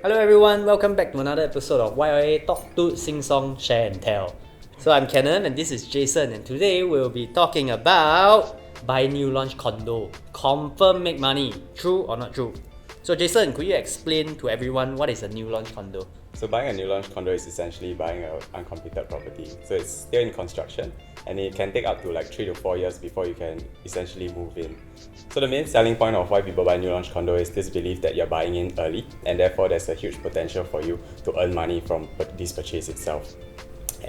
Hello everyone, welcome back to another episode of YYA Talk to Sing Song Share and Tell. So I'm Kenneth and this is Jason, and today we'll be talking about buy new launch condo. Confirm make money, true or not true? So Jason, could you explain to everyone what is a new launch condo? So buying a new launch condo is essentially buying an uncompleted property. So it's still in construction and it can take up to like 3 to 4 years before you can essentially move in. So the main selling point of why people buy new launch condo is this belief that you're buying in early and therefore there's a huge potential for you to earn money from this purchase itself.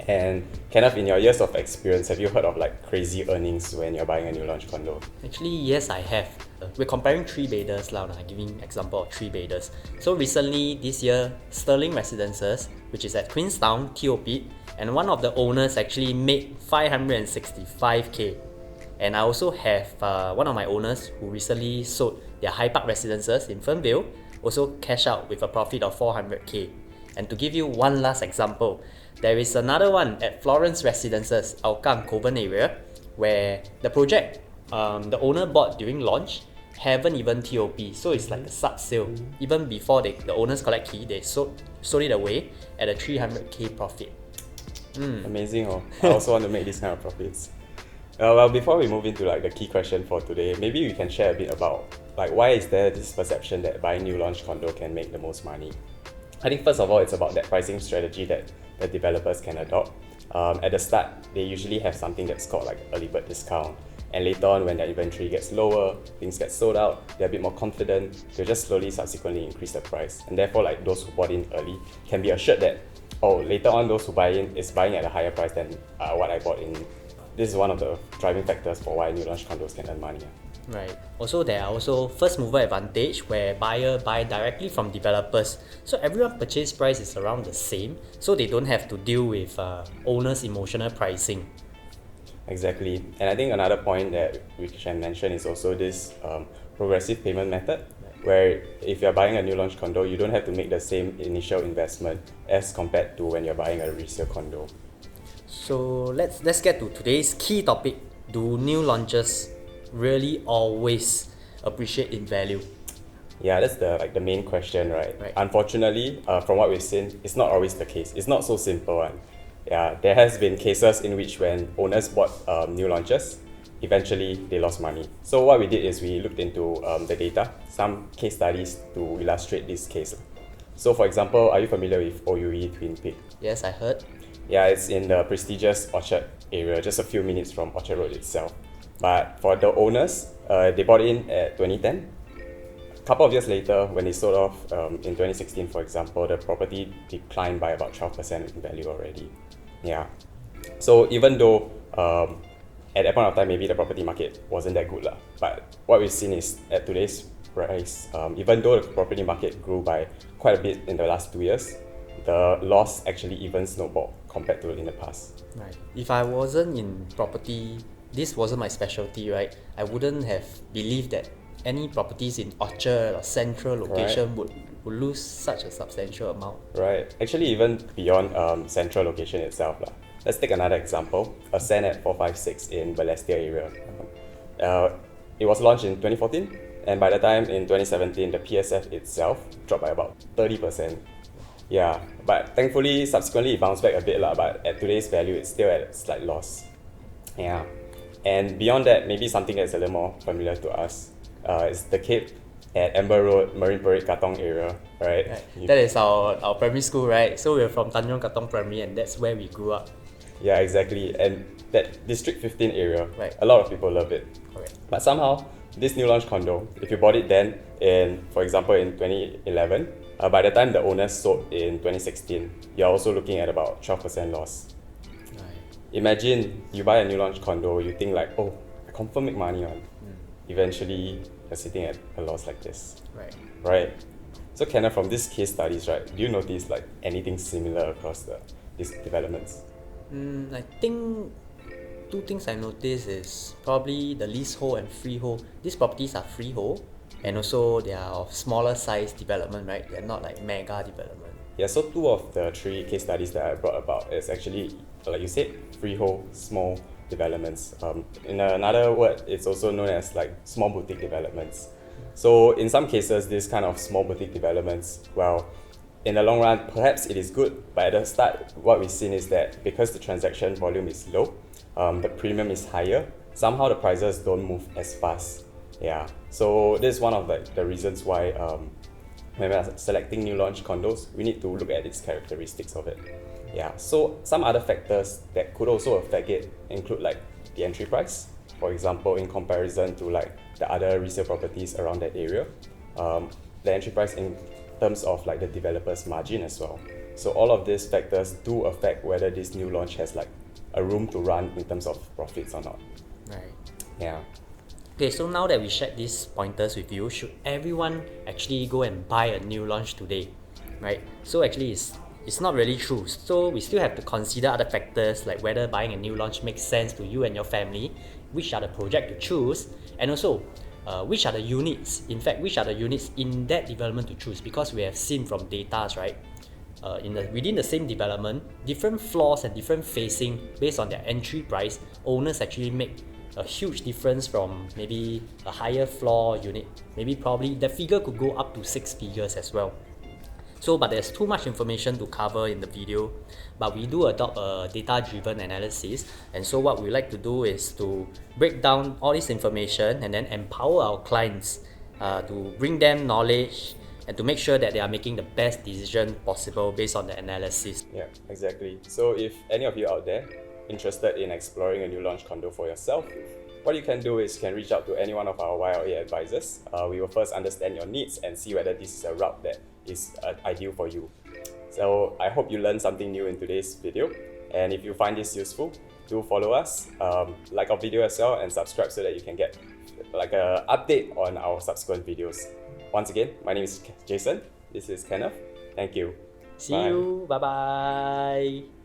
And Kenneth, in your years of experience, have you heard of like crazy earnings when you're buying a new launch condo? Actually, yes, I have. We're comparing 3-bedders now, giving example of 3-bedders. So recently, this year, Sterling Residences, which is at Queenstown, TOP, and one of the owners actually made 565k. And I also have one of my owners who recently sold their High Park Residences in Fernvale, also cash out with a profit of 400k. And to give you one last example, there is another one at Florence Residences, Hougang, Kovan area, where the project the owner bought during launch haven't even TOP, so it's like a sub sale. Even before the owners collect key, they sold it away at a 300k profit. Amazing, oh! I also want to make these kind of profits. Well, before we move into like the key question for today, maybe we can share a bit about like why is there this perception that buying new launch condo can make the most money. I think first of all, it's about that pricing strategy that the developers can adopt. At the start, they usually have something that's called like early bird discount. And later on, when their inventory gets lower, things get sold out, they're a bit more confident, they'll just slowly subsequently increase the price. And therefore, like those who bought in early can be assured that, later on those who buy in is buying at a higher price than what I bought in. This is one of the driving factors for why new launch condos can earn money. Right. Also, there are also first mover advantage where buyer buy directly from developers. So everyone purchase price is around the same, so they don't have to deal with owner's emotional pricing. Exactly. And I think another point that we can mention is also this progressive payment method, where if you're buying a new launch condo, you don't have to make the same initial investment as compared to when you're buying a resale condo. So let's get to today's key topic. Do new launches really always appreciate in value? Yeah, that's the main question, right? Right. Unfortunately, from what we've seen, it's not always the case. It's not so simple one. Yeah, there has been cases in which when owners bought new launches, eventually they lost money. So what we did is we looked into the data, some case studies to illustrate this case. So for example, are you familiar with OUE Twin Peak? Yes, I heard. Yeah, it's in the prestigious Orchard area, just a few minutes from Orchard Road itself. But for the owners, they bought in at 2010. A couple of years later, when they sold off in 2016, for example, the property declined by about 12% in value already. Yeah. So even though at that point of time, maybe the property market wasn't that good, but what we've seen is at today's price, even though the property market grew by quite a bit in the last 2 years, the loss actually even snowballed compared to in the past. Right. If I wasn't in property, this wasn't my specialty, right? I wouldn't have believed that any properties in Orchard or central location would lose such a substantial amount. Right. Actually, even beyond central location itself. Let's take another example. A Ascend at 456 in Balestier area. It was launched in 2014, and by the time in 2017, the PSF itself dropped by about 30%. Yeah, but thankfully, subsequently it bounced back a bit, but at today's value, it's still at a slight loss. Yeah. And beyond that, maybe something that's a little more familiar to us is the Cape at Amber Road, Marine Parade, Katong area, right? That is our primary school, right? So we're from Tanjong Katong Primary, and that's where we grew up. Yeah, exactly. And that District 15 area, Right. A lot of people love it. Correct. But somehow, this new launch condo, if you bought it then, for example, in 2011, by the time the owners sold in 2016, you're also looking at about 12% loss. Right. Imagine you buy a new launch condo, you think like, oh, I confirm make money on. Eventually, you're sitting at a loss like this. Right. So Kenneth, from these case studies, right, do you notice like anything similar across these developments? I think two things I noticed is probably the leasehold and freehold. These properties are freehold, and also they are of smaller size development, right? They're not like mega development. Yeah, so 2 of the 3 case studies that I brought about is actually, like you said, freehold, small developments. In another word, it's also known as like small boutique developments. So in some cases, these kind of small boutique developments, well, in the long run, perhaps it is good, but at the start, what we've seen is that because the transaction volume is low, the premium is higher, somehow the prices don't move as fast. Yeah, so this is one of the reasons why when we are selecting new launch condos, we need to look at its characteristics of it. Yeah, so some other factors that could also affect it include like the entry price, for example, in comparison to like the other resale properties around that area. The entry price in terms of like the developer's margin as well. So all of these factors do affect whether this new launch has like a room to run in terms of profits or not. Right. Yeah. Okay, so now that we shared these pointers with you, should everyone actually go and buy a new launch today? Right? So actually it's not really true. So we still have to consider other factors like whether buying a new launch makes sense to you and your family, which are the project to choose, and also which are the units, in fact, which are the units in that development to choose, because we have seen from data, right? Within the same development, different floors and different facing based on their entry price, owners actually make a huge difference from maybe a higher floor unit. Maybe probably the figure could go up to 6 figures as well. So, but there's too much information to cover in the video, but we do adopt a data-driven analysis. And so what we like to do is to break down all this information and then empower our clients to bring them knowledge and to make sure that they are making the best decision possible based on the analysis. Yeah, exactly. So if any of you out there interested in exploring a new launch condo for yourself, what you can do is you can reach out to any one of our YLA advisors. We will first understand your needs and see whether this is a route that is ideal for you. So I hope you learned something new in today's video, and if you find this useful, do follow us, like our video as well, and subscribe so that you can get like an update on our subsequent videos. Once again, my name is Jason, this is Kenneth, thank you. See you, bye bye.